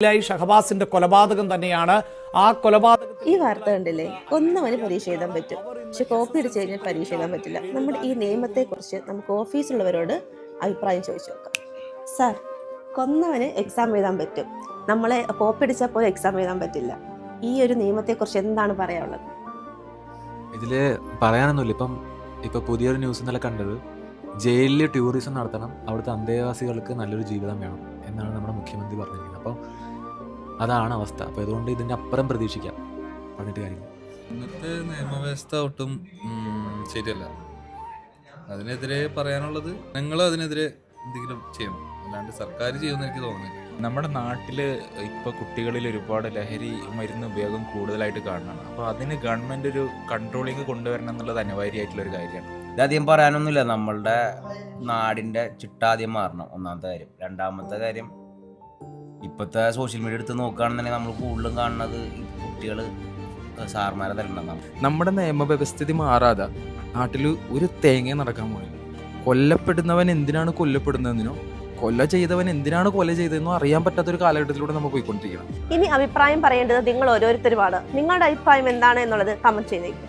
ഷഹബാസിന്റെ കൊലപാതകം തന്നെയാണ്. ആ കൊലപാതകം ഈ വാർത്ത കണ്ടില്ലേ, കൊന്നവന് പരീക്ഷ എഴുതാൻ പറ്റും, പക്ഷെ കോപ്പി അടിച്ച് കഴിഞ്ഞാൽ പരീക്ഷ എഴുതാൻ പറ്റില്ല. നമ്മുടെ ഈ നിയമത്തെക്കുറിച്ച് നമുക്ക് ഓഫീസിലുള്ളവരോട് അഭിപ്രായം ചോദിച്ചു നോക്കാം. സാർ, കൊന്നവന് എക്സാം എഴുതാൻ പറ്റും, നമ്മളെ കോപ്പി അടിച്ചാൽ പോലും എക്സാം എഴുതാൻ പറ്റില്ല. ഈ ഒരു നിയമത്തെക്കുറിച്ച് എന്താണ് പറയാനുള്ളത്? ഇതില് പറയാനൊന്നുമില്ല. ഇപ്പം പുതിയൊരു ന്യൂസ് ഇന്നലെ കണ്ടത്, ജയിലിൽ ടൂറിസം നടത്തണം, അവിടുത്തെ അന്തേവാസികൾക്ക് നല്ലൊരു ജീവിതം വേണം എന്നാണ് നമ്മുടെ മുഖ്യമന്ത്രി പറഞ്ഞിരിക്കുന്നത്. അപ്പോൾ അതാണ് അവസ്ഥ. അപ്പോൾ അതുകൊണ്ട് ഇതിൻ്റെ അപ്പുറം പ്രതീക്ഷിക്കാം, പറഞ്ഞിട്ട് കാര്യമില്ല. ഇന്നത്തെ നിയമവ്യവസ്ഥ ഒട്ടും ശരിയല്ല. അതിനെതിരെ പറയാനുള്ളത് നിങ്ങൾ അതിനെതിരെ എന്തെങ്കിലും ചെയ്യണം, അല്ലാണ്ട് സർക്കാർ ചെയ്യുമെന്ന് എനിക്ക് തോന്നുന്നില്ല. നമ്മുടെ നാട്ടിൽ ഇപ്പോൾ കുട്ടികളിൽ ഒരുപാട് ലഹരി മരുന്ന് ഉപയോഗം കൂടുതലായിട്ട് കാണുന്നതാണ്. അപ്പോൾ അതിന് ഗവൺമെൻറ് ഒരു കൺട്രോളിങ് കൊണ്ടുവരണം എന്നുള്ളത് അനിവാര്യമായിട്ടുള്ളൊരു കാര്യമാണ്. ഇതധികം പറയാനൊന്നുമില്ല. നമ്മളുടെ നാടിൻ്റെ ചിട്ടാദ്യം മാറണം, ഒന്നാമത്തെ കാര്യം. രണ്ടാമത്തെ കാര്യം, ഇപ്പോഴത്തെ സോഷ്യൽ മീഡിയ എടുത്ത് നോക്കുകയാണെന്നുണ്ടെങ്കിൽ നമ്മൾ കൂടുതലും കാണുന്നത് കുട്ടികൾ സാർമാരെ തരണമെന്നാണ്. നമ്മുടെ നിയമവ്യവസ്ഥിതി മാറാതെ നാട്ടിൽ ഒരു തേങ്ങ നടക്കാൻ പോയില്ല. കൊല്ലപ്പെടുന്നവൻ എന്തിനാണ് കൊല്ലപ്പെടുന്നതെന്നോ കൊല ചെയ്തവൻ എന്തിനാണ് കൊല ചെയ്തതെന്നോ അറിയാൻ പറ്റാത്തൊരു കാലഘട്ടത്തിലൂടെ നമ്മൾ പോയിക്കൊണ്ടിരിക്കണം. ഇനി അഭിപ്രായം പറയേണ്ടത് നിങ്ങൾ ഓരോരുത്തരുമാണ്. നിങ്ങളുടെ അഭിപ്രായം എന്താണ് എന്നുള്ളത് കമന്റ് ചെയ്തേക്കും.